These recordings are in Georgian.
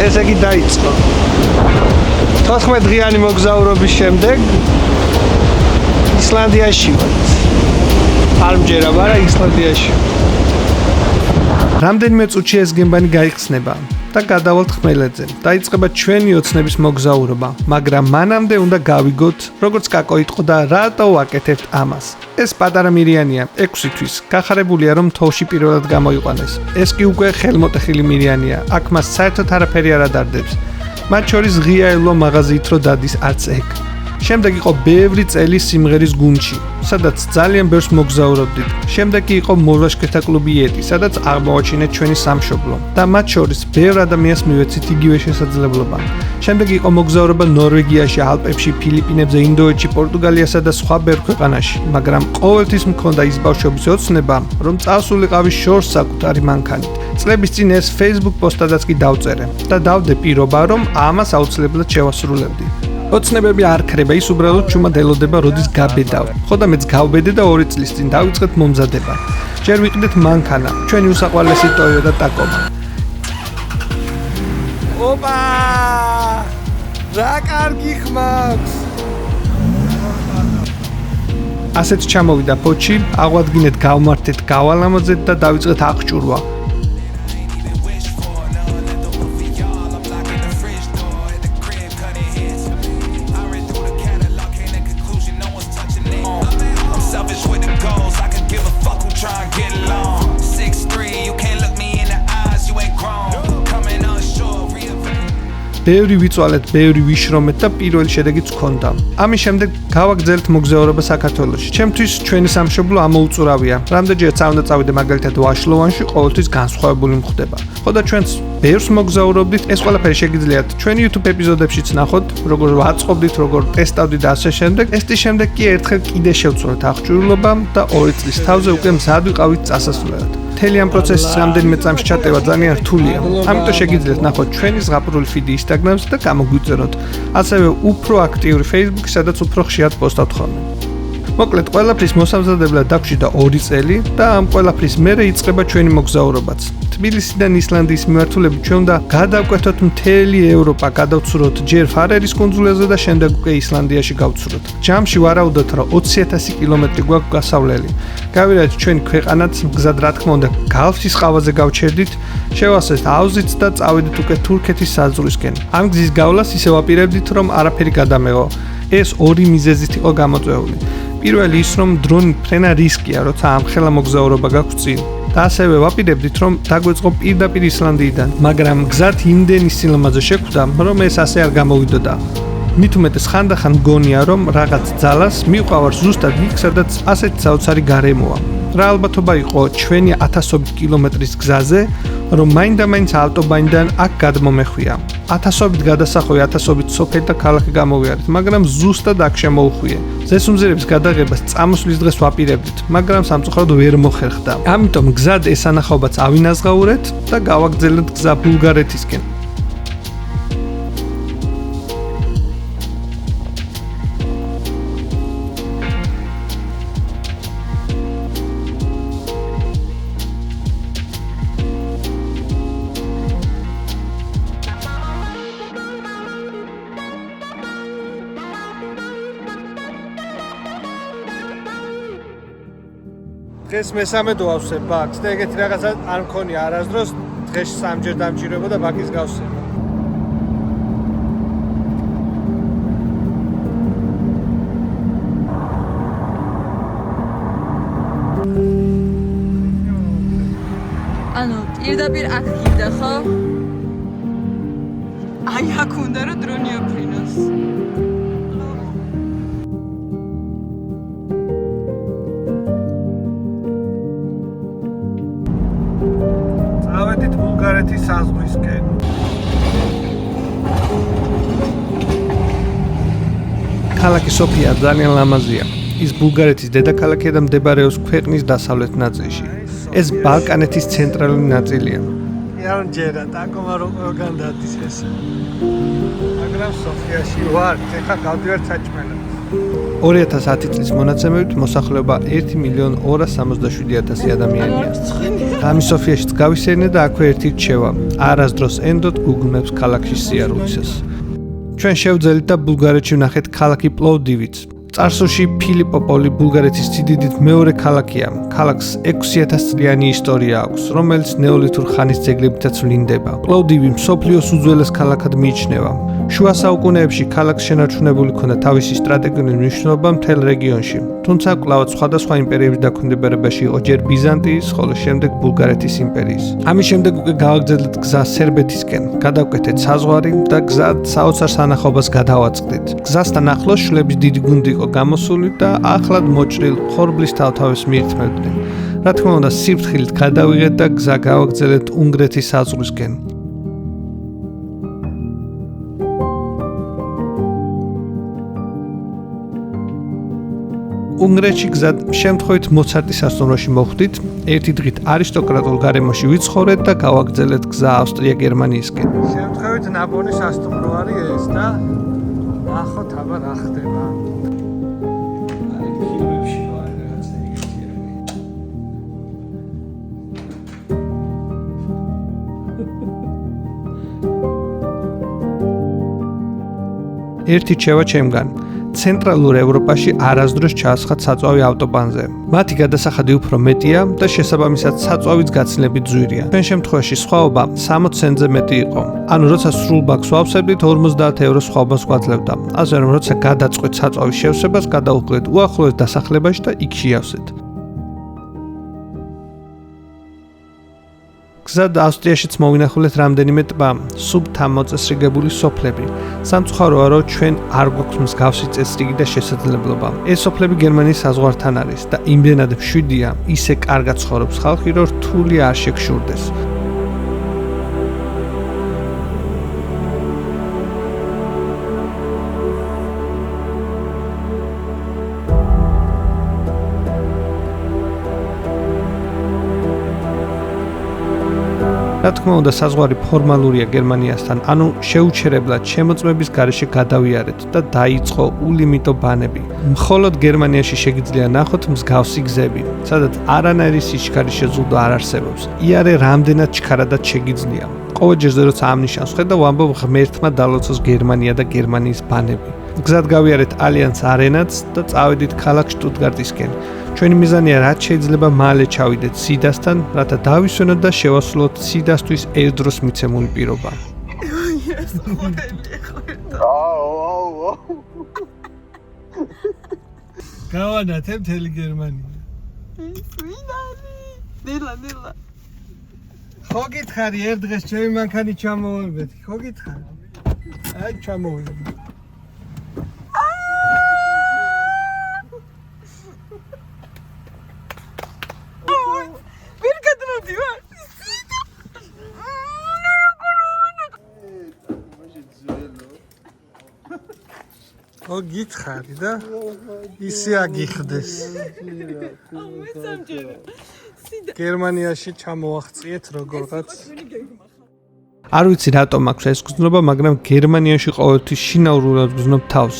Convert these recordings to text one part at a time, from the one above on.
ესე იგი დაიწყო. 14 დღიანი მოგზაურობის შემდეგ ისლანდიაში ვარ. არ მჯერა, მაგრამ ისლანდიაში. რამდენიმე წუთში ეს გემბანი გაიხსნება და გადავალთ ხმელეთზე. დაიწყება ჩვენი ოცნების მოგზაურობა, მაგრამ მანამდე უნდა გავიგოთ, როგორც კაკო იტყო და რატო ვაკეთებთ ამას. ეს პატარა მირიანია, 6 თვის, გახარებულია რომ თოვში პირველად გამოიყვანეს. ეს კი უკვე ხელმოტეხილი მირიანია, აქ მას საერთოდ არაფერი არ ადარდებს. მათ შორის ღია ელვა მაღაზიით რო დადის არც ეგ. შემდეგ იყო ბევრი წელი სიმღერის გუნდში, სადაც ძალიან ბევრს მოგზაურობდით. შემდეგ იყო მოლაშქერთა კლუბი ეტი, სადაც აღმოვაჩინეთ ჩვენი სამშობლო და მათ შორის ბევრ ადამიანს მივეცით იგივე შესაძლებლობა. შემდეგ იყო მოგზაურობა ნორვეგიაში, ალპებში, ფილიპინებზე, ინდოეთში, პორტუგალიასა და სხვა ბევრ ქვეყანაში, მაგრამ ყოველთვის მქონდა ის ბავშვობის ოცნება, რომ წავსულიყავი შორს საკუთარი მანქანით. წლების წინ ეს Facebook პოსტადაც კი დავწერე და დავდე პირობა, რომ ამას აუცილებლად შევასრულებდი. ოცნებები არ ქრება, ის უბრალოდ ჩუმად ელოდება, როდის გაბედავ. ხოდა მეც გავბედე და 2 წლის წინ დავიწყეთ მომზადება. ჯერ ვიყიდეთ მანქანა, ჩვენი უსაყვარლესი Toyota Tacoma. ოპა! რა კარგი ხმაქვს! ასეთ ჩამოვიდა ფოჩი, აღვადგინეთ გავმართეთ გავალამოძეთ და დავიწყეთ აღჭურვა. ბევრი ვიწვალეთ, ბევრი ვიშრომეთ და პირველი შედეგიც ჰქონდა. ამის შემდეგ გავაგრძელეთ მოგზაურობა საქართველოში. ჩემთვის ჩვენი სამშობლო ამოუწურავია. რამდენჯერაც უნდა წავიდე მაგალითად ვაშლოვანში, ყოველთვის განსხვავებული მხვდება. ხოდა ჩვენც ბევრს მოგზაურობდით, ეს ყველაფერი შეგიძლიათ ჩვენი YouTube ეპიზოდებშიც ნახოთ, როგორ ვაწყობდით, როგორ ტესტავდით და ასე შემდეგ. ესტის შემდეგ კი ერთხელ კიდე შევცვალეთ აღჭურვილობა და 2 წლის თავზე უკვე მზად ვიყავით წასასვლელად. მთელი ამ პროცესის რამდენიმე წამში ჩატევა ძალიან რთულია. ამიტომ შეგიძლიათ ნახოთ ჩვენი ზღაპრული ფიდი Instagram-ზე და გამოგვიწეროთ. ასევე უფრო აქტიური Facebook-ი, სადაც უფრო ხშირად პოსტავთ ხოლმე. მოკლედ, ყველაფრის მოსამზადებლად დაგვჭირდა 2 წელი და ამ ყველაფრის მერე იწყება ჩვენი მოგზაურობაც. თბილისიდან ისლანდიის მიმართულებით ჩვენ უნდა გადავკვეთოთ მთელი ევროპა, გადავცუროთ ჯერ ფარერის კუნძულებზე და შემდეგ უკვე ისლანდიაში გავცუროთ. ჯამში ვარაუდოთ, რომ 20,000 კილომეტრი გვაქვს გასავლელი. გავირაეთ ჩვენი ქვეყანაც, მგზად რა თქმა უნდა, გალფის ყავაზე გავჩერდით, შევასწრეთ ავზით და წავედით უკვე თურქეთის საზღვრისკენ. ამ გზის გავლას ისევ ვაპირებდით, რომ არაფერი გადამეღო. ეს 2 მიზეზით იყო გამოწვეული. პირველი ის, რომ დრონით ფრენა რისკია, როცა ამხელა მოგზაურობა გაქვს წინ. და ასევე ვაპირებდით, რომ დაგვეწყო პირდაპირ ისლანდიიდან, მაგრამ გზად იმდენი სილამაზე შეხვდა, რომ ეს ასე არ გამოვიდოდა. მით უმეტეს ხანდახან მგონია, რომ რაღაც ძალას მივყავარ ზუსტად იქ, სადაც ასეთი საოცარი გარემოა. რა ალბათობა იყო ჩვენი 1000 კილომეტრის გზაზე, რომ მაინდა-მაინც ავტობანიდან აქ გადმომეხვია. 1000 გადასახვევი, 1000 სოფელი და ქალაქი გამოვიარეთ, მაგრამ ზუსტად აქ შემოუხვიე. ზესუმზირების გადაღებას წამოსვლის დღეს ვაპირებდით, მაგრამ სამწუხაროდ ვერ მოხერხდა. ამიტომ გზად ეს ანახაობაც ავინაზღაურეთ და გავაგრძელებთ გზა ბულგარეთისკენ. დღეს მესამე დავსებ ბაკს და ეგეთი რაღაცა არ მქონია არასდროს დღეში 3-ჯერ დამჭირებოდა ბაკის გავსება. ანუ პირდაპირ აქ გიდა ხო? აი აქ უნდა რომ დრონი აფრინოს. წავედით ბულგარეთის საზღვრისკენ. ქალაქი სოფია ძალიან ლამაზია. ის ბულგარეთის დედაქალაქია და მდებარეობს ქვეყნის დასავლეთ ნაწილში. ეს ბალკანეთის ცენტრალური ნაწილია. არ ჯერა Tacoma როგორ დადის ეს. მაგრამ სოფიაში ვარ, ეხლა გავდივარ საჭმელად. 2010 წლის მონაცემებით მოსახლეობა 1.267.000 ადამიანია. ამი სოფიაშიც გავისერნე და აქვე ერთი რჩევა. არასდროს ენდოთ Google Maps ქალაქის სიარულისას. ჩვენ შევძელით და ბულგარეთში ვნახეთ ქალაქი პლოვდივიც. წარსულში ფილიპოპოლი ბულგარეთის სიდიდით მეორე ქალაქია. ქალაქს 6000 წლიანი ისტორია აქვს, რომელიც ნეოლითურ ხანის ძეგლებითაც ვლინდება. პლოვდივი მსოფლიოს უძველეს ქალაქად მიიჩნევა. შუა საუკუნეებში ქალაქს შენარჩუნებული ჰქონდა თავისი სტრატეგიული მნიშვნელობა მთელ რეგიონში. თუმცა კვლავ სხვადასხვა იმპერიების დაქვემდებარებაში იყო ჯერ ბიზანტიის, ხოლო შემდეგ ბულგარეთის იმპერიის. ამის შემდეგ უკვე გავაგრძელეთ გზა სერბეთისკენ, გადავკვეთეთ საზღვარი და გზა საოცარ სანახაობას გადავაწყდით. გზასთან ახლოს შვილების დიდი გუნდი იყო გამოსული და ახლად მოჭრილ ხორბლის თავთავებს მიირთმევდნენ. რა თქმა უნდა, სიფრთხილით გადავიღეთ და გზა გავაგრძელეთ უნგრეთის საზღვრისკენ. უნგრეთში გზად შემთხვევით მოცარტის სასტუმროში მოხვდით, ერთი დღით არისტოკრატულ გარემოში ვიცხოვრეთ და გავაგრძელეთ გზა ავსტრია-გერმანიისკენ. შემთხვევით ნაპოლის სასტუმრო არის ეს და ნახოთ აბა რა ხდება. ფილმებში ვარ რაღაც ეგეთი. ერთი რჩევა ჩემგან. ცენტრალურ ევროპაში არასდროს ჩაასხათ საწვავი ავტობანზე. მათი გადასახადი უფრო მეტია და შესაბამისად საწვავის გაცილებით ძვირია. ჩვენ შემთხვევაში სხვაობა 60 ცენტზე მეტი იყო. ანუ როცა სრულ ბაკს ვავსებდით 50 ევროს სხვაობას გვაძლევდა. ასე რომ როცა გადაწყვეტ საწვავის შევსებას გადავუხლეთ უახლოეს დასახლებაში და იქ შეავსეთ. გზად ავსტრიაშიც მოვინახულეთ რამდენიმე ტბა, სუბთან მოწესრიგებული სოფლები. სამწუხაროა, რომ ჩვენ არ გვაქვს მსგავსი წესრიგი და შესაძლებლობა. ეს სოფლები გერმანიის საზღვართან არის და იმდენად მშვიდია, ისე კარგად ცხოვრობს ხალხი, რომ რთული არ შეგშურდეს. რა თქმა უნდა, საზღვარი ფორმალურია გერმანიასთან, ანუ შეუჩერებლად შემოწმების გარეშე გადავიარეთ და დაიწყო ულიმიტო ბანები. მხოლოდ გერმანიაში შეგიძლია ნახოთ მსგავსი გზები, სადაც არანაირი სიჩქარის შეზღუდვა არ არსებობს. იარე რამდენად ჩქარადაც შეგიძლია. ყოველჯერზე როცა ამ ნიშანს ხედავ, ვამბობ ღმერთმა დალოცოს გერმანია და გერმანიის ბანები. გზად გავიარეთ ალიანს არენაც და წავედით ქალაქ შტუტგარტისკენ. ჩვენი მიზანია რაც შეიძლება მალე ჩავიდეთ სიდასთან, რათა დავისვენოთ და შევასრულოთ სიდასთვის ერთდროს მიცემული პირობა. გავანათებ მთელი გერმანია. ნელა. ხო გითხარი, ერთ დღეს ჩემი მანქანით ჩამოვარდეთ. ხო გითხარი. აი ჩამოვიდეთ. ხო გითხარი და ისე აგიხდეს. გერმანიაში ჩამოაღწიეთ როგორღაც. არ ვიცი რატომ აქვს ეს გზნობა, მაგრამ გერმანიაში ყოველთვის შინაურულად გზნობ თავს.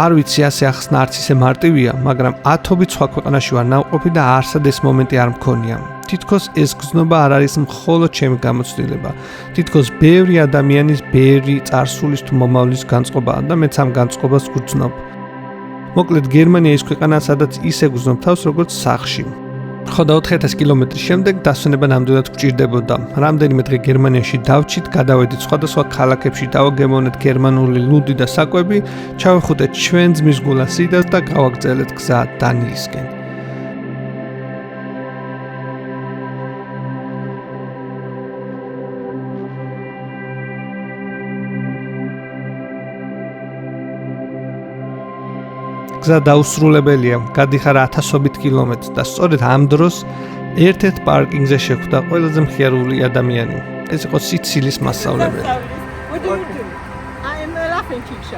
არ ვიცი ასე ახსნა არც ისე მარტივია, მაგრამ ათობით სხვა ქვეყანაში ვარ ნამყოფი და არსად ეს მომენტი არ მქონია. თითქოს ეს გზნობა არ არის მხოლოდ ჩემი გამოცდილება. თითქოს ბევრი ადამიანის ბევრი წარსულის თუ მომავლის განწყობაა და მეც ამ განწყობას ვგრძნობ. მოკლედ გერმანია ის ქვეყანაა, სადაც ისე გზნობ თავს, როგორც სახლში. ხო და 4000 კილომეტრის შემდეგ დასვენება ნამდვილად გვჭირდებოდა. რამდენიმე დღე გერმანიაში დავჭით, გადავედით სხვადასხვა ქალაქებში, დავაგემოვნეთ გერმანული ლუდი და საკვები, ჩავეხუტეთ ჩვენ ძმის გულა სიდას და გავაგრძელეთ გზა დანიისკენ. გზა დაუსრულებელია, გადიხარ 1000 კილომეტრს და სწორედ ამ დროს ერთ-ერთ პარკინგზე შეხვდა ყველაზე მხიარული ადამიანი. ეს იყო სიცილის მასწავლებელი. What do you do? I am a laughing teacher.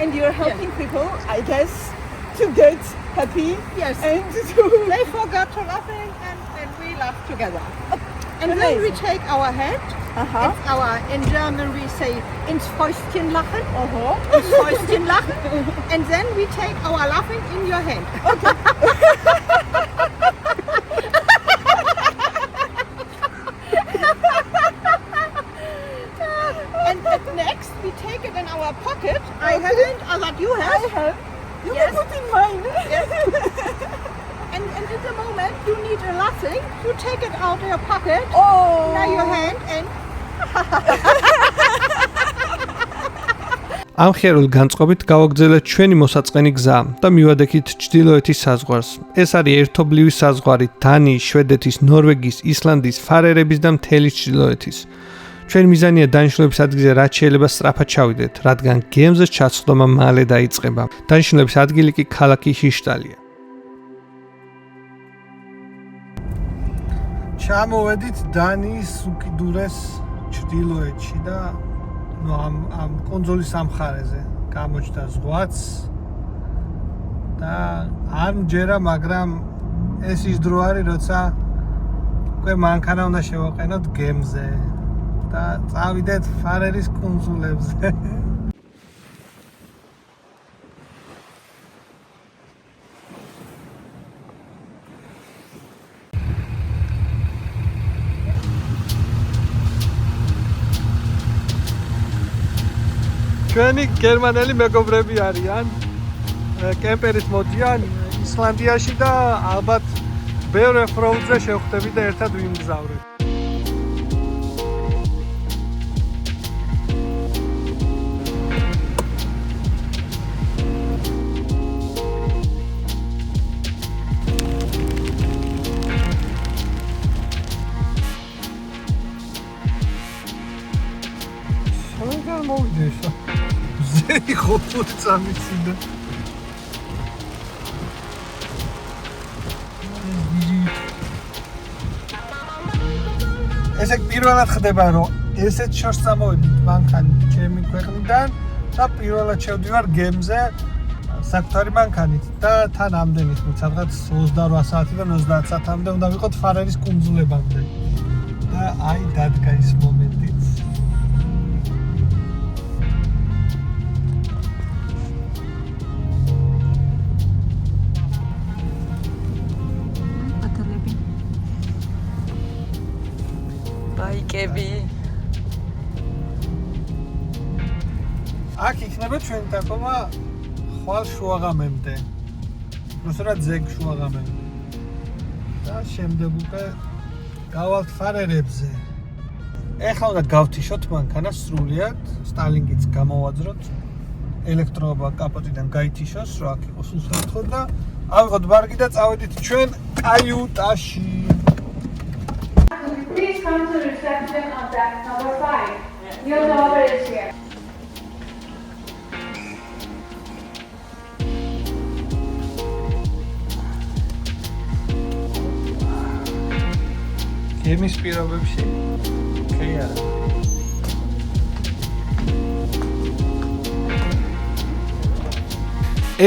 And you're helping people, I guess, to get happy. Yes. And they forgot to laughing and we laugh together. And then we take our hand It's our, in German we say ins Fäustchen lachen. Ins Fäustchen lachen. And then we take our laughing in your hand. And next we take it in our pocket. I haven't, that you have. I have. You can put in mine. Yes. And at the moment you need a laughing, you take it out of your pocket, now your hand and ამ ხერულ განწყობით გავაგრძელეთ ჩვენი მოსაწყენი გზა და მივადექით ჩრდილოეთის საზღვარს. ეს არის ერთობლივი საზღვარი დანიის, შვედეთის, ნორვეგიის, ისლანდიის, ფარერების და მთელი ჩრდილოეთის. ჩვენ მიზანია დანიშნულების ადგილზე რაც შეიძლება სწრაფად ჩავიდეთ, რადგან გემზე ჩაცვლობა მალე დაიწყება. დანიშნულების ადგილი კი ქალაქი ჰიშტალია. ჩამოვედით დანიის უკიდურეს ჩრდილოეთში და ამ კონძოლის ამხარეზე გამოჩნდა ზღვაც და არ მჯერა, მაგრამ ეს ის დრო არის, როცა უკვე მანქანა უნდა შევაყენოთ გემზე და წავიდეთ ფარერის კუნძულებზე. ჩვენი გერმანელი მეგობრები არიან, კემპერით მოდიან ისლანდიაში და ალბათ ბევრ ოფროუდზე შევხვდები და ერთად ვიმგზავრებ. სანამ მოვიდე ესა ზეი ხოფოთ წამიცინდა. ესე პირველად ხდება, რომ ესეთ შორს წამოვიდით მანქანით ჩემი ქვეყნიდან და პირველად შევდივარ გემზე საკუთარი მანქანით და თან ამდენით, სადღაც 28 საათიდან 30 საათამდე უნდა ვიყოთ ფარერის კუნძულებამდე. და აი დადგა ის მომენტიც. ბაიკები. აქ იქნება ჩვენი დაკომა ხვალ შუაღამემდე. უბრალოდ ზეგ შუაღამემდე. და შემდეგ უკვე გავალთ ფარერებზე. ეხლა უნდა გავთიშოთ მანქანა სრულიად, სტალინგიც გამოვაძროთ. ელექტროობა კაპოტიდან გაითიშოს, რომ აქ იყოს უსაფრთხო და ავიღოთ ბარგი და წავედით ჩვენ კაიუტაში. Please come to the reception on deck number 5. Your daughter is here. გემის პირობებში კეია.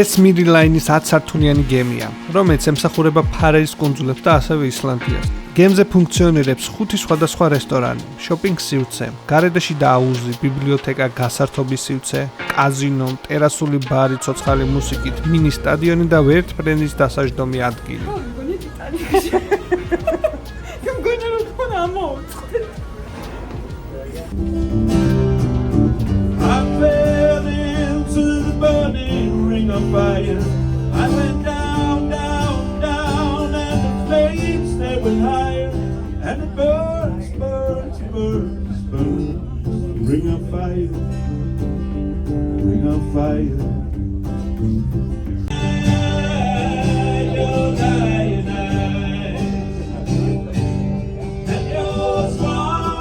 ეს მირილაინის 10 სართულიანი გემია, რომელიც ემსახურება ფარერის კუნძულებს და ასევე ისლანდიას. გემზე ფუნქციონირებს 5 სხვადასხვა რესტორანი, შოპინგ სივრცე, გარედაში და აუზი, ბიბლიოთეკა, გასართობის სივრცე, კაზინო, ტერასული ბარი ცოცხალი მუსიკით, მინი სტადიონი და ვერტმფრენის დასაჯდომი ადგილი. I fell into the burning ring of fire. I went down, down, down, and the flames they went higher. And it burns, burns, burns, burns. Ring of fire, ring of fire. You're dying eyes, and your smile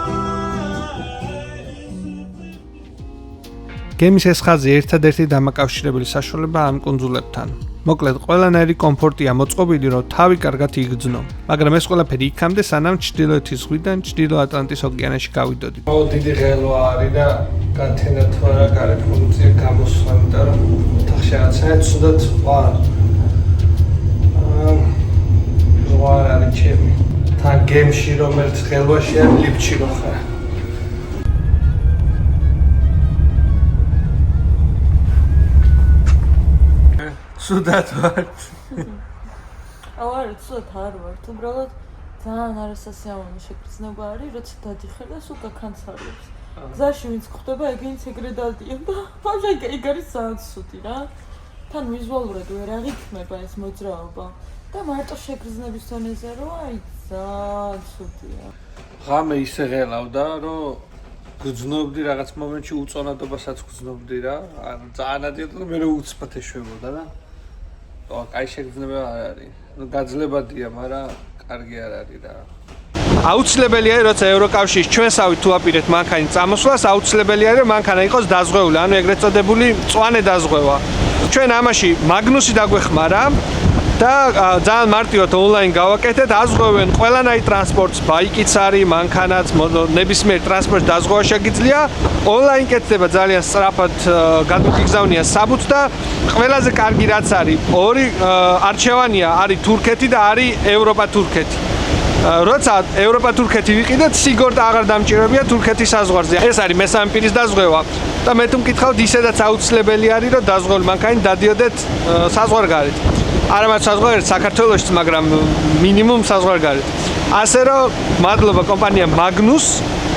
is გემის ეს ხაზი ერთადერთი დამაკავშირებელი საშუალება ამ კუნძულებთან. მოკლედ, ყველანაირი კომფორტია მოწყობილი, რომ თავი კარგად იგრძნო, მაგრამ ეს ყველაფერი იქამდე, სანამ ჩრდილოეთის ზღვიდან ჩრდილო ატლანტის ოკეანეში გავიდოდით. დიდი ღელვა არის და გათენათ რა კარი ფუნქცია გამოსვლა, იმიტომ რომ ოთახში რაღაცაა ცუდად ვარ. ზღვარ არის ჩემი. თან გემში რომელიც ღელვაში არის ლიფტში რო ხარ. სუდად ვარ. აუ არა, ცუდად არ ვარ. უბრალოდ ძალიან არასასიამოვნო შეგრძნება არის, როცა დადიხარ და სულ გაქანცარებს. გზაში ვინც ხვდება, ეგენიც ეგრე დადიან და ეგ არის ძალიან ცუდი რა. თან ვიზუალურად ვერ აღიქმება ეს მოძრაობა და მარტო შეგრძნების დონეზე რომ აი ძალიან ცუდია. ღამე ისე ღელავდა, რომ გძნობდი რაღაც მომენტში უწონადობასაც გძნობდი რა. ძალიან ადიოდა და მე უცბად ეშვებოდა რა. აი შეგრძნება არ არის. გაძლებადია, მაგრამ კარგი არ არის რა. აუცილებელია, როცა ევროკავშირის ჩვენსავით თუ აპირებთ მანქანის წამოსვლას, აუცილებელია, რომ მანქანა იყოს დაზღვეული, ანუ ეგრეთ წოდებული მწვანე დაზღვევა. ჩვენ ამაში მაგნუსი დაგვეხმარა და ძალიან მარტივად ონლაინ გავაკეთეთ, აზღვევენ ყველანაირ ტრანსპორტს, ბაიკიც არის, მანქანაც, ნებისმიერ ტრანსპორტს დაზღვევა შეგიძლია. ონლაინ კეთდება ძალიან სწრაფად, გადმოგიგზავნია საბუთს და ყველაზე კარგი რაც არის, ორი არჩევანია, არის თურქეთი და არის ევროპა-თურქეთი. როცა ევროპა-თურქეთი ვიყიდეთ, სიგორტა აღარ დამჭირებია თურქეთის საზღვარზე. ეს არის მესამე პირის დაზღვევა და მე თუ მკითხავთ, ისედაც აუცილებელი არის, რომ დაზღვეული მანქანით დადიოდეთ საზღვარგარეთ. არა მარტო საზღვარგარეთ, საქართველოშიც, მაგრამ მინიმუმ საზღვარგარეთ. ასე რომ მადლობა კომპანია მაგნუს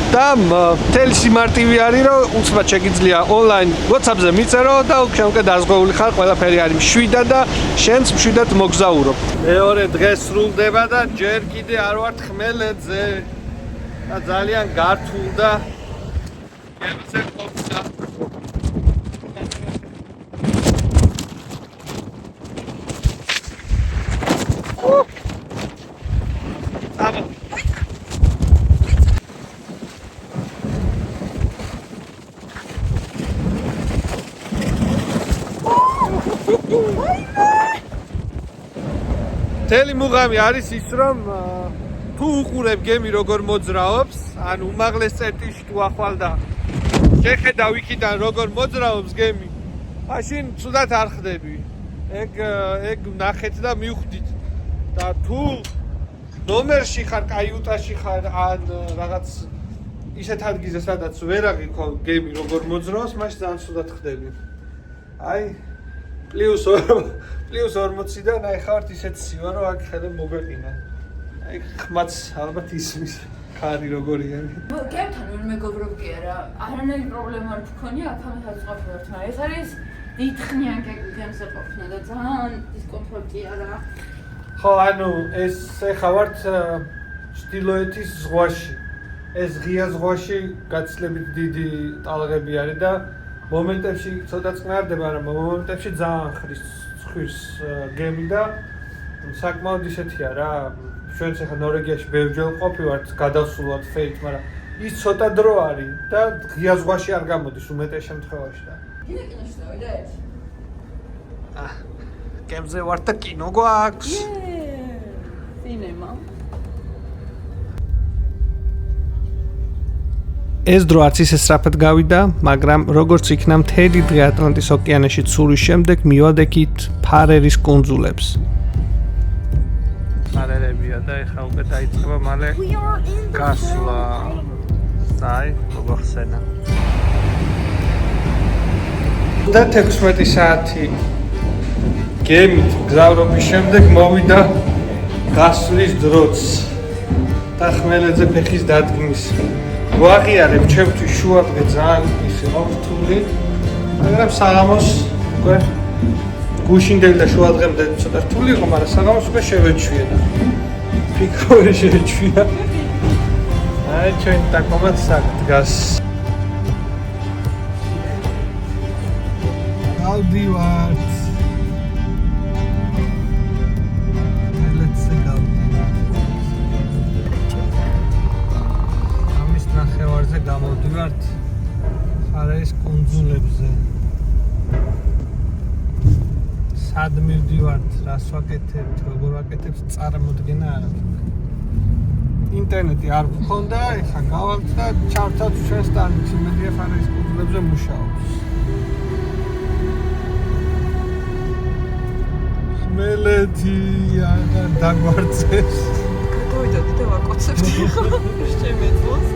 და მთელი სიმარტივე არის, რომ უცბად შეგიძლია ონლაინ WhatsApp-ზე მიწერო და შენ უკვე დაზღვეული ხარ, ყველაფერი არის მშვიდად და შენც მშვიდად მოგზაურობ. მეორე დღე სრულდება და ჯერ კიდე არ ვარ ხმელეთზე და ძალიან გართულ და გემზე ყოფნა. მთელი მუღამი არის ის, რომ თუ უყურებ გემი როგორ მოძრაობს, ან უმაღლეს წერტილში თუ ახვალ და შეხედავ იქიდან როგორ მოძრაობს გემი, მაშინ ცუდად არ ხდები. ეგ ნახეთ და მივხვდით. და თუ ნომერში ხარ, კაიუტაში ხარ, ან რაღაც ისეთ ადგილზე, სადაც ვერ აღიქო გემი როგორ მოძრაობს, მაშინ ძალიან ცუდად ხდები. აი პლუს 40-დან აი ხართ ისეთ სივა, რომ აქ ხედავ მოგეყინა. აი ხმაც ალბათ ისმის ხარი როგორია. გემთან ვერ მეგობრობ კი არა, არანაირი პრობლემა არ გქონია, აქამდე ყოფილიყავთ, მაგრამ ეს არის დიდხნიან გემზე ყოფნა და ძალიან დისკომფორტი არა. ხო, ანუ ეს ეხა ვართ ჩრდილოეთის ზღვაში. ეს ღია ზღვაში გაცილებით დიდი ტალღები არის და მომენტებში ცოტა წყნარდება, მაგრამ მომენტებში ძალიან ხრის გემი და საკმაოდ ისეთია რა. ჩვენც ახლა ნორვეგიაში ბევრჯერ ყოფილვართ, გადავსულვართ ფეით, მაგრამ ის ცოტა დრო არის და ღია ზღვაში არ გამოდის უმეტეს შემთხვევაში და. კიდე კინოში დავიდეთ? გემზე ვართ და კინო გვაქვს. სინემა. ეს დრო არც ისე სწრაფად გავიდა, მაგრამ როგორც იქნა მთელი დღე ატლანტის ოკეანეში ცურის შემდეგ მივადექით ფარერის კუნძულებს. ფარერებია და ეხლა უკვე დაიწყება მალე გასვლა. აი, მოგახსენა. და 16 საათი გემით გზავრობის შემდეგ მოვიდა გასვლის დროც და ხმელეთზე ფეხის დადგმის. ვაღიარებ, ჩემთვის შუადღე ძალიან ის იყო რთული, მაგრამ საღამოს უკვე გუშინდელი და შუადღემდე ცოტა რთული იყო, მაგრამ საღამოს უკვე შევეჩვია და ფიქრობ შევეჩვია. აი ჩვენ დაკომად საგდგას. გავდივართ. ნახევარზე გამოვდივართ ფარერის კუნძულებზე. სად მივდივართ, რას ვაკეთებთ, როგორ ვაკეთებთ, წარმოდგენა არ აქვს. ინტერნეტი არ მქონდა, ეხლა გავალთ და ჩავთავთ ჩვენ სტანიც, იმედია ფარერის კუნძულებზე მუშაობს. ხმელეთი აღარ დაგვარწეს. გადავიდოდი და ვაკოცებდი ხოლმე შემეძლოს.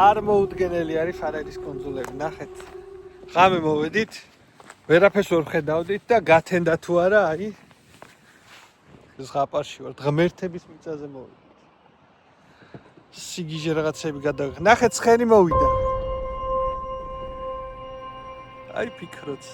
არ მოუდგენელი არის ფარერის კუნძულები. ნახეთ. ღამე მოვედით, ვერაფერს ვერ ხედავდით და გათენდა თუ არა, აი ზღაპარში ვართ, ღმერთების მიწაზე მოვედით. სიგიჟე რაღაცები გადავიღე. ნახეთ, ცხენი მოვიდა. აი ფიქრობთ.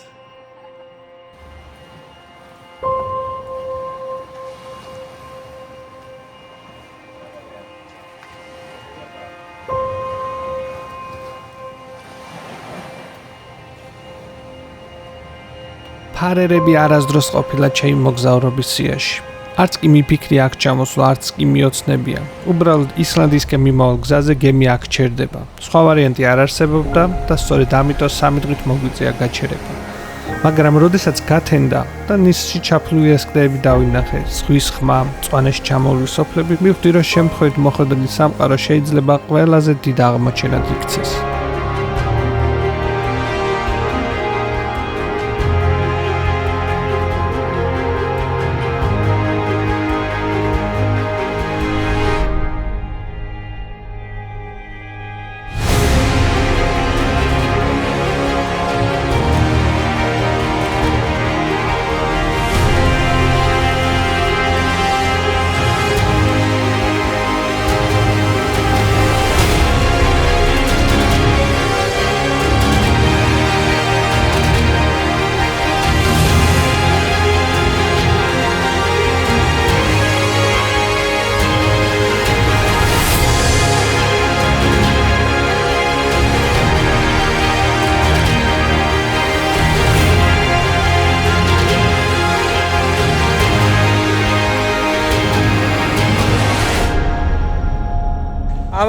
ფარერები არასდროს ყოფილა ჩემი მოგზაურობის სიაში. არც კი მიფიქრი აქ ჩამოსვლა, არც კი მიოცნებია. უბრალოდ ისლანდიისკენ მიმავალ გზაზე გემი აქ ჩერდება. სხვა ვარიანტი არ არსებობდა და სწორედ ამიტომ 3 დღით მოგვიწია გაჩერება. მაგრამ როდესაც გათენდა და ნისში ჩაფლული ეს კლდეები დავინახე, ზღვის ხმა, მწვანეში ჩამოვლილი სოფლები, მივხვდი, რომ შემთხვევით მოხვედრილი სამყარო შეიძლება ყველაზე დიდ აღმოჩენად იქცეს.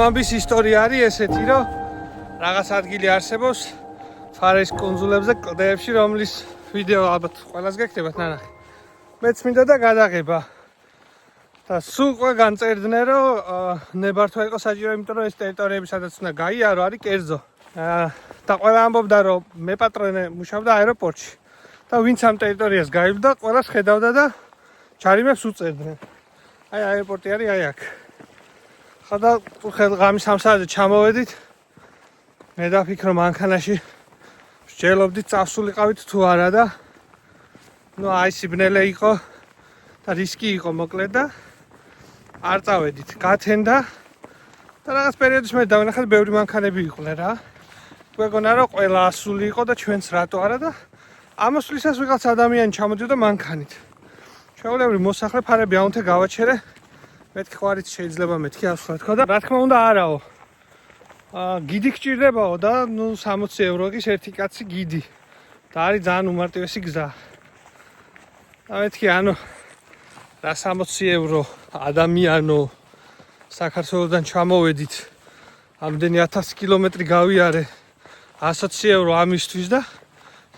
ამის ისტორია არის ესეთი, რომ რაღაც ადგილი არსებობს ფარერის კუნძულებზე კლდეებში, რომლის ვიდეო ალბათ ყველას გეკრებათ ნანახი. მეც მინდა და გადაღება. და სულ უკვე განწერდნენ, რომ ნებართვა იყო საჭირო, იმიტომ რომ ეს ტერიტორიები სადაც უნდა გაიარო, არის კერძო. და ყველა ამბობდა, რომ მე პატრონე მუშაობდა აეროპორტში. და ვინც ამ ტერიტორიას გაივდა, ყველას ხედავდა და ჩარიმებს უწერდნენ. აი აეროპორტი არის აი აქ. ხოდა ღამის 3 საათზე ჩამოვედით. მე დაფიქრო მანქანაში ვსჯელობდით წავსულიყავით თუ არა და ნუ აი სიბნელე იყო და რისკი იყო მოკლედ და არ წავედით. გათენდა და რაღაც პერიოდის მე დავინახეთ ბევრი მანქანები იყვნენ რა. გვეგონა რომ ყველა ასული იყო და ჩვენც რატო არა და ამოსვლისას ვიღაც ადამიანი ჩამოდიოდა მანქანით. ჩვეულებრივ მოსახლე ფარები აუნთე გავაჩერე. მეთქი ხوارიც შეიძლება მეთქი ასხლა თქო და რა თქმა უნდა არაო. გიდი გჭირდებაო და ნუ 60 ევროის ერთი კაცი გიდი. და არის ძალიან უმარტივესი გზა. და მეთქი ანუ რა 60 ევრო ადამიანო საქართველოსდან ჩამოვედით. ამდენი 1000 კილომეტრი გავიარე 120 ევრო ამისთვის და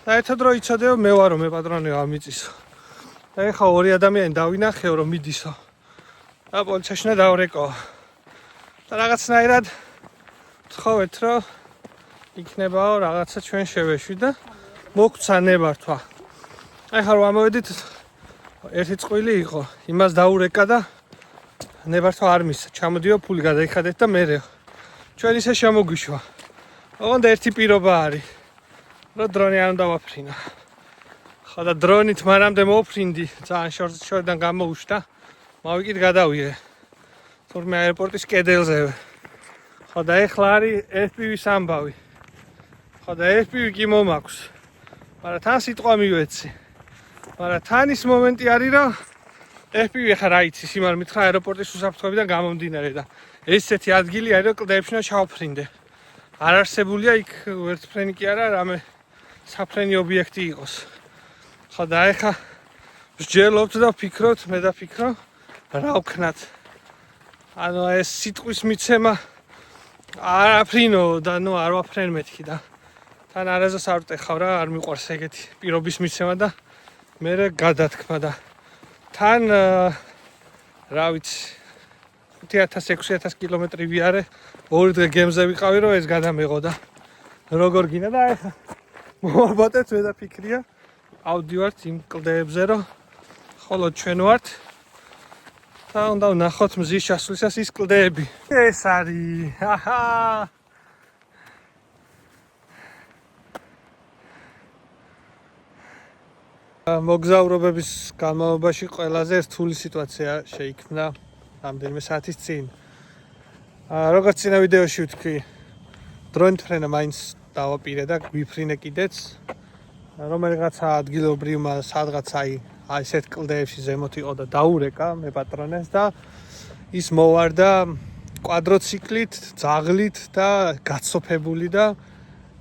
საერთოდ რო იცოდეო მე ვარო მე პატრონეო ამიწისო. და ეხა ორი ადამიანი დავინახეო რომ მიდისო. და პოლიციაში დავრეკო. და რაღაცნაირად თხოვეთ რომ იქნებაო რაღაცა ჩვენ შევეშვი და მოგცა ნებართვა. ეხლა რომ ამოვედით ერთი წყვილი იყო. იმას დაურეკა და ნებართვა არ მისცა. ჩამოდიო ფული გადაიხადეთ და მერე ჩვენ ისე შემოგვიშვა. ოღონდ ერთი პირობა არის. რომ დრონი არ უნდა ვაფრინო. ხო და დრონით მანამდე მოვფრინდი, ძალიან შორიდან გამოუშვა. მოვიკით გადავიღე. თურმე აეროპორტის კედელზევე. ხო და ეხლა არის FPV-ის ამბავი. ხო და FPV კი მომაქვს. მაგრამ თან სიტყვა მივეცი. მაგრამ თან ის მომენტი არის რომ FPV ხა რა იცი, სიმარ მითხრა აეროპორტის უსაფრთხოებიდან გამომდინარე და ესეთი ადგილი არის რომ კლდეებში უნდა ჩავფრინდე. არ არსებულია იქ ვერტფრენი კი არა, რამე საფრენი ობიექტი იყოს. ხო და ეხა ვსჯელობთ და ვფიქრობთ, მე დაფიქრო რა ვქნათ. ანუ ეს სიტყვის მიცემა არ აფრინო და ნუ არ ვაფრენ მეთქი და თან არაზოს არ ვტეხავ რა, არ მიყვარს ეგეთი პირობის მიცემა და მე გადათქმა და თან რა ვიცი 5000-6000 კილომეტრი ვიარე, 2 დღე გემზე ვიყავი რომ ეს გადამეღო და როგორ გინდა და ეხა მოვაბატეთ მე დაფიქრია ავდივართ იმ კლდეებზე რომ ხოლო ჩვენ ვართ და უნდა ვნახოთ მზის ჩასვლისას ის კლდეები. ეს არის. აჰა. მოგზაურობების განმავლობაში ყველაზე რთული სიტუაცია შეიქმნა რამდენიმე საათის წინ. როგორც წინა ვიდეოში ვთქვი, დროინით ფრენა მაინც დავაპირე და გვიფრინე კიდეც. რომელიღაცა ადგილობრივმა სადღაც აი ესეთ კლდეებში ზემოთ იყო და დაურეკა მე პატრონეს და ის მოვარდა კვადროციკლით, ძაღლით და გაცოფებული და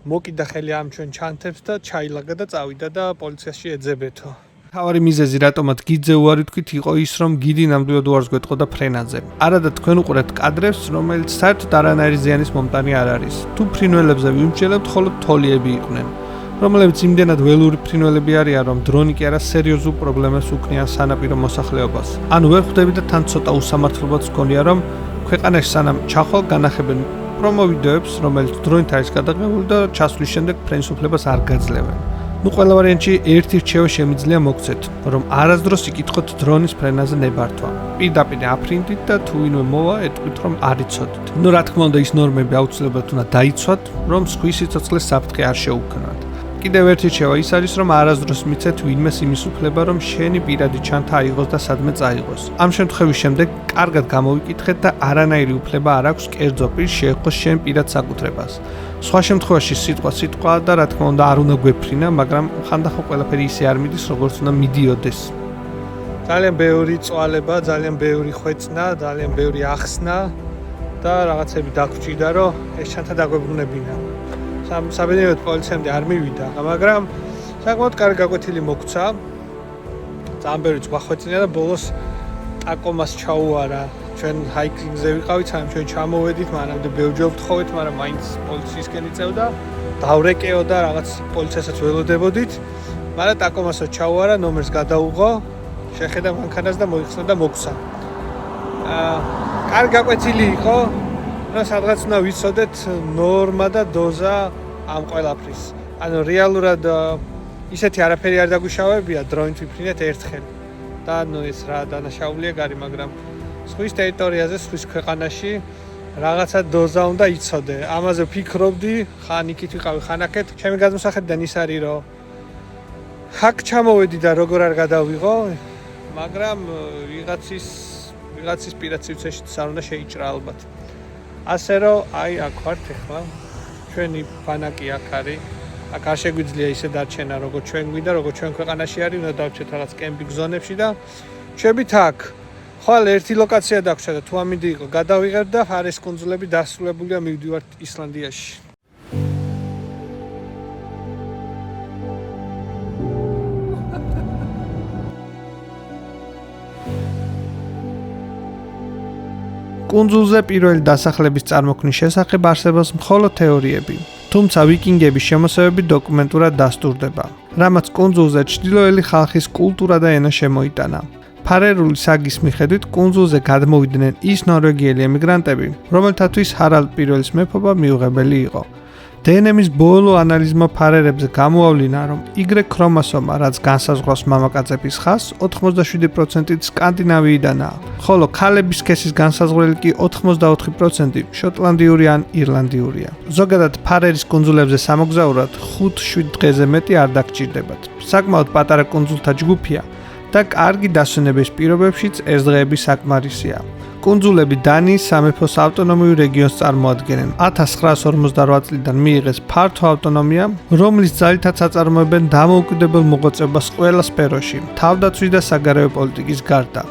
მოკიდა ხელი ამ ჩვენ ჩანთებს და ჩაილაგა და წავიდა და პოლიციაში ეძებეთო. თავარი მიზეზი რატომაც გიდზე უარი თქვით იყო ის რომ გიდი ნამდვილად უარს გვეტყოდა ფრენაზე. არადა თქვენ უყურებთ კადრებს, რომელიც საერთოდ არანაირი ზიანის მომტანი არ არის. თუ ფრინველებზე ვიმსჯელებთ, მხოლოდ თოლიები იყვნენ, რომლებიც იმდენად ველური ფრინველები არიან, რომ დრონი კი არა სერიოზულ პრობლემებს უქმნიან სანაპირო მოსახლეობას. ანუ ვერ ხვდები და თან ცოტა უსამართლობაც გქონია, რომ ქვეყანაში სანამ ჩახვალ განახებენ პრომო ვიდეოებს, რომელიც დრონით არის გადაღებული და ჩასვლის შემდეგ ფრენის უფლებას არ გაძლევენ. ნუ ყველა ვარიანტში ერთი რჩევა შემიძლია მოგცეთ, რომ არასდროს იკითხოთ დრონის ფრენაზე ნებართვა. პირდაპირ აფრინდით და თუ ვინმე მოვა, ეტყვით რომ არ იცოდით. ნუ რა თქმა უნდა ის ნორმები აუცილებლად უნდა დაიცვათ, რომ სხვის სიცოცხლეს საფრთხე არ შეუქმნათ. კიდევ ერთი რჩევა ის არის, რომ არასდროს მიცეთ ვინმეს იმის უფლება, რომ შენი პირადი ჩანთა აიღოს და სადმე წაიღოს. ამ შემთხვევის შემდეგ კარგად გამოვიკითხეთ და არანაირი უფლება არ აქვს კერძო პირს შეეხოს შენ პირად საკუთრებას. სხვა შემთხვევაში სიტყვა და რა თქმა უნდა არ უნდა გვეფრინა, მაგრამ ხანდახან ყველაფერი ისე არ მიდის, როგორც უნდა მიდიოდეს. ძალიან ბევრი წვალება, ძალიან ბევრი ხვეწნა, ძალიან ბევრი ახსნა და რაღაცები დაგჭირდა, რომ ეს ჩანთა დაგვებრუნებინა. საბედნიეროდ პოლიციამდე არ მივიდა, მაგრამ საკმაოდ კარგი გაკვეთილი მოგცა. ძალიან ბევრი ზღვახვეწინა და ბოლოს ტაკომას ჩაუარა. ჩვენ ჰაიკინგზე ვიყავით, სანამ ჩვენ ჩამოვედით, მანამდე ბევრჯერ ვთხოვეთ, მაგრამ მაინც პოლიციისკენ იწევდა. დავრეკეო და რაღაც პოლიციასაც ველოდებოდით. მაგრამ ტაკომასო ჩაუარა, ნომერს გადაუღო, შეხედა მანქანას და მოიხსნა და მოგცა. კარგი გაკვეთილი იყო. და სადღაც უნდა ვიცოდეთ ნორმა და დოზა ამ ყველაფრის. ანუ რეალურად ისეთი არაფერი არ დაგვიშავებია, დროინით ვიფრინეთ ერთხელ. და ნუ ეს რა დანაშაულია გარი, მაგრამ სხვის ტერიტორიაზე, სხვის ქვეყანაში რაღაცა დოზა უნდა იცოდე. ამაზე ვფიქრობდი, ხან იქით ვიყავი, ხან აქეთ. ჩემი გადმოსახედიდან ის არის, რომ აქ ჩამოვედი და როგორ არ გადავიღო, მაგრამ ვიღაცის პირად სივრცეშიც არ უნდა შეიჭრა ალბათ. ასე რომ აი აქ ვართ ახლა, ჩვენი ბანაკი აქ არის. აქ არ შეგვიძლია ისე დარჩენა, როგორც ჩვენ გვინდა, როგორც ჩვენ ქვეყანაში არის, უნდა დავჭერთ რაღაც კემპინგ ზონებში და შევით აქ. ხვალ ერთი ლოკაცია დაგვრჩა და თუ ამინდი იყო, გადავიღებ და ფარეს კუნძულები დასრულებულია, მივდივართ ისლანდიაში. კუნძულზე პირველი დასახლების წარმოქმნის შესახებ არსებობს მხოლოდ თეორიები, თუმცა ვიკინგების შემოსევები დოკუმენტურად დასტურდება, რამაც კუნძულზე ჩრდილოელი ხალხის კულტურა და ენა შემოიტანა. ფარერული საგის მიხედვით კუნძულზე გადმოვიდნენ ის ნორვეგიელი ემიგრანტები, რომელთათვის ჰარალდ პირველის მეფობა მიუღებელი იყო. დნმ-ის ბოლო ანალიზმა ფარერებზე გამოავლინა, რომ იგრე ქრომოსომა, რაც განსაზღვრავს მამაკაცების ხაზს, 87%-ით სკანდინავიიდანაა, ხოლო ქალების სქესის განსაზღვრელი კი 84% შოტლანდიური ან ირლანდიურია. ზოგადად ფარერის კუნძულებზე სამოგზაუროდ 5-7 დღეზე მეტი არ დაგჭირდებათ. საკმაოდ პატარა კუნძულთა ჯგუფია და კარგი დასვენების პირობებშიც ეს დღეები საკმარისია. კუნძულები დანიის სამეფოს ავტონომიურ რეგიონს წარმოადგენენ. 1948 წლიდან მიიღეს ფართო ავტონომია, რომლის ძალითაც აწარმოებენ დამოუკიდებელ მოღვაწეობას ყველა სფეროში, თავდაცვის და საგარეო პოლიტიკის გარდა.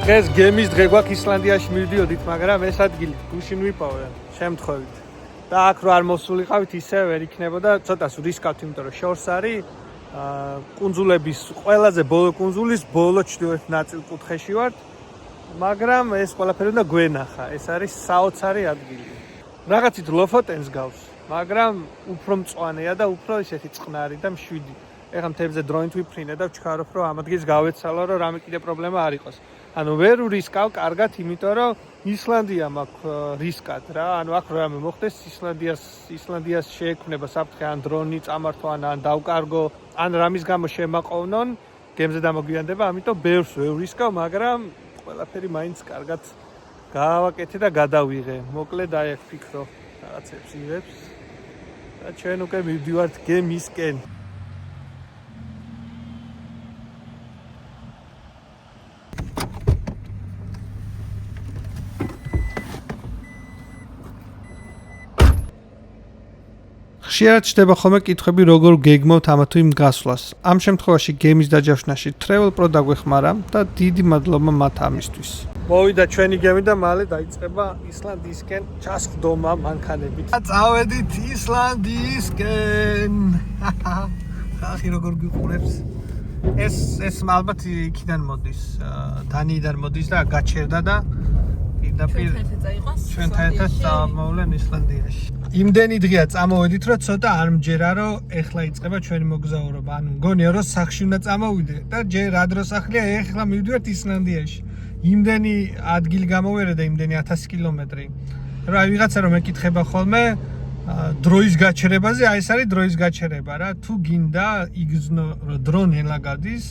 დღეს გემის დღე გვაქვს ისლანდიაში მივდიოდით, მაგრამ ეს ადგილი გუშინ ვიპოვე შემთხვევით. და აქ რო არ მოსულიყავით, ისე ვერ იქნებოდა, ცოტა რისკავთ, იმიტომ რომ შორს არის კუნძულების ყველაზე ბოლო კუნძულის ბოლო ჩრდილოეთ ნაწილკუთხეში ვართ, მაგრამ ეს ყველაფერი უნდა გვენახა. ეს არის საოცარი ადგილი. რაღაცით ლოფოტენს გავს, მაგრამ უფრო მწვანეა და უფრო ისეთი წყნარი და მშვიდი. ეხლა მთებზე დროინით ვიფრინე და ვჩქარობ, რომ ამ ადგილს გავეცალა, რომ რამე კიდე პრობლემა არ იყოს. ანუ ვერ ვრისკავ კარგად, იმიტომ რომ ისლანდია მაქვს რისკად რა. ანუ აქ რამე მოხდეს, ისლანდიას შეექმნება საფრთხე ან დრონი წამართვა, ან დავკარგო, ან რამის გამო შემაყოვნონ, გემზე დამოგვიანდება, ამიტომ ბევრს ვერ ვრისკავ, მაგრამ ყველაფერი მაინც კარგად გავაკეთე და გადავიღე. მოკლედ აი აქ ფიქრო რაღაცებს იღებს და ჩვენ უკვე მივდივართ გემისკენ. ხშირად ჩდება ხოლმე კითხვები, როგორ გეგმავთ ამა თუ იმ გასვლას. ამ შემთხვევაში გემის დაჯავშნაში Travel Pro დაგვეხმარა და დიდი მადლობა მათ ამისთვის. მოვიდა ჩვენი გემი და მალე დაიწყება ისლანდიისკენ ჩასხდომა მანქანებით. წავედით ისლანდიისკენ. ხალხი როგორ გიყურებს? ეს ალბათ იქიდან მოდის, დანიიდან მოდის და გაჩერდა და პირდაპირ ჩვენთან ერთად წამოვლენ ისლანდიაში. იმდენი დღეა წამოვედით, რომ ცოტა არ მჯერა, რომ ეხლა იწყება ჩვენი მოგზაურობა. ანუ მგონია, რომ სახში უნდა წამოვიდე და ჯერ რა დროს ახლია, ეხლა მივდივართ ისლანდიაში. იმდენი ადგილი გამოვერე და იმდენი 1000 კილომეტრი. რა ვიღაცა რომ ეკითხება ხოლმე დროის გაჩერებაზე, აი ეს არის დროის გაჩერება რა. თუ გინდა იგრძნო, რომ დრონელა გადის,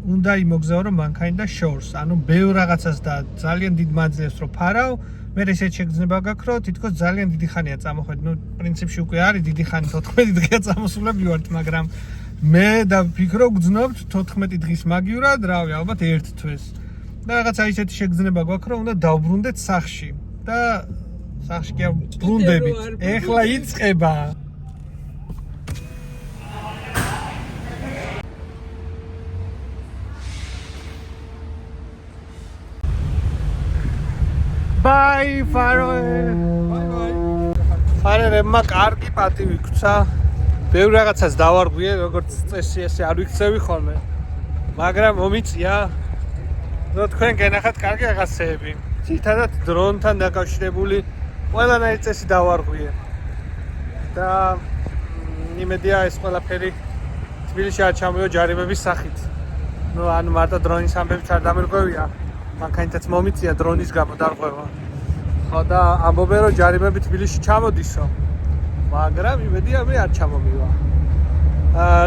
უნდა იმოგზაურო მანქანი და შორს. ანუ ბევრ რაღაცას და ძალიან დიდ მანძილებს რო ფარავ, მე ესეთ შეგრძნება გაქვს, რომ თითქოს ძალიან დიდი ხანია წამოხვედი. ნუ პრინციპში უკვე არის დიდი ხანი 14 დღეა წამოსულები ვართ, მაგრამ მე და ვფიქრობ გძნობთ 14 დღის მაგივრად, რავი, ალბათ ერთ თვეს. და რაღაცა ისეთი შეგრძნება გვაქვს, რომ უნდა დავბრუნდეთ სახში. და სახში კი ბრუნდებით. ეხლა იწყება. Bye, Faroe. Ფარერებმა კარგი პატივი გვცა. ბევრ რაღაცას დავარღვიე, როგორც წესი ესე არ ვიქცევი ხოლმე. მაგრამ მომიწია, რომ თქვენ გენახათ კარგი რაღაცეები. ძირითადად დრონთან დაკავშირებული ყველანაირი წესი დავარღვიე. და იმედია ეს ყველაფერი თბილისში არ ჩამოიო ჯარიმების სახით. ნუ ანუ მარტო დრონის ამბებით არ დამირღვევია. მანქანითაც მომიწია დრონის გამო დარღვევა. ხო და ამბობენ რომ ჯარიმები თბილისში ჩამოდისო. მაგრამ იმედია მე არ ჩამომივა.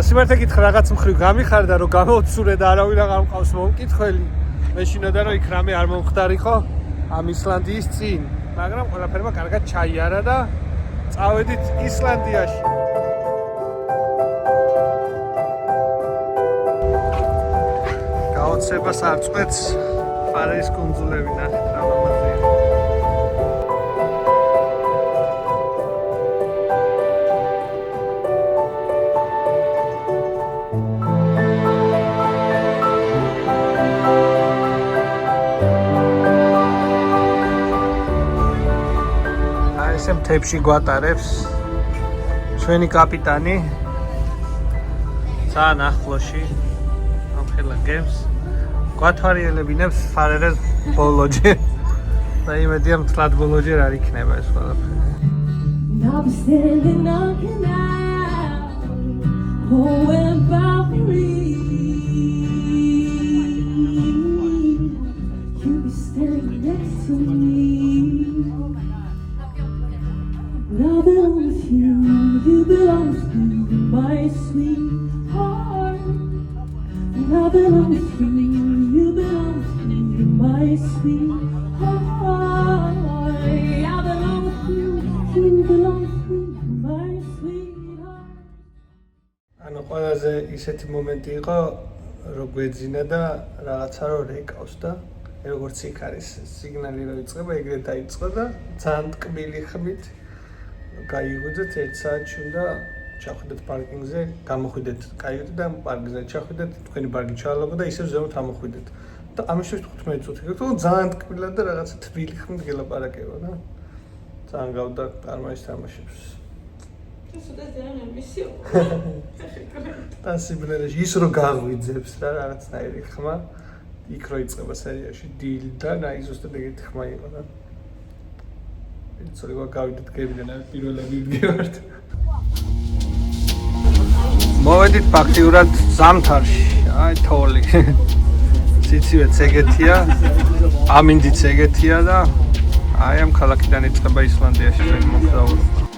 სიმართლე გითხრა რაღაც მხრივ გამიხარდა რომ გამოვცურე და არავინ აღარ მყავს მომკითხველი. მეშინოდა რომ იქ რამე არ მომხდარიყო ამ ისლანდიის წინ. მაგრამ ყველაფერმა კარგად ჩაიარა და წავედით ისლანდიაში. გაოცებას არ წყვეტს ფარეის კუნძულები ნახეთ რა ლამაზია. აი ესე მთებში გვატარებს ჩვენი კაპიტანი ძალიან ახლოში ამ ხელა გემს. გვათვალიერებინებს ფარერეს ბოლოჯერ და იმედია მთლად ბოლოჯერ არ იქნება ეს ყველაფერი. ანუ ყველაზე ისეთი მომენტი იყო, რომ გვეძინა და რაღაცა რო რეკავს და როგორც იქ არის სიგნალი რო იწყება, ეგრე დაიწყო და ძალიან ტკბილი ხმით გაიღვიძეთ 1 საათში უნდა ჩახვიდეთ პარკინგზე, გამოხვიდეთ კაიუტიდან პარკინგზე ჩახვიდეთ, თქვენი პარკი ჩაალაგო და ისევ ზემოთ ამოხვიდეთ. და ამისთვის 15 წუთი გქონდა, თუმცა ძალიან ტკბილად და რაღაცა თბილი ხმით გელაპარაკება და ძალიან გავდა წარმაის თამაშებს. სულ ძალიან მისიო. და სიბნელეში ის რო გაღვიძებს რა რაღაცნაირი ხმა, იქ რო იწყება სერიაში დილი და აი ზუსტად ეგეთი ხმა იყო და იცოდი გავიდეთ გებიდან აი პირველები ვდგევართ. მოვედით ფაქტიურად ზამთარში, აი თოვლი. ციცივეც ეგეთია, ამინდიც ეგეთია და აი ამ ქალაქიდან იწყება ისლანდიაში მოგზაურობა.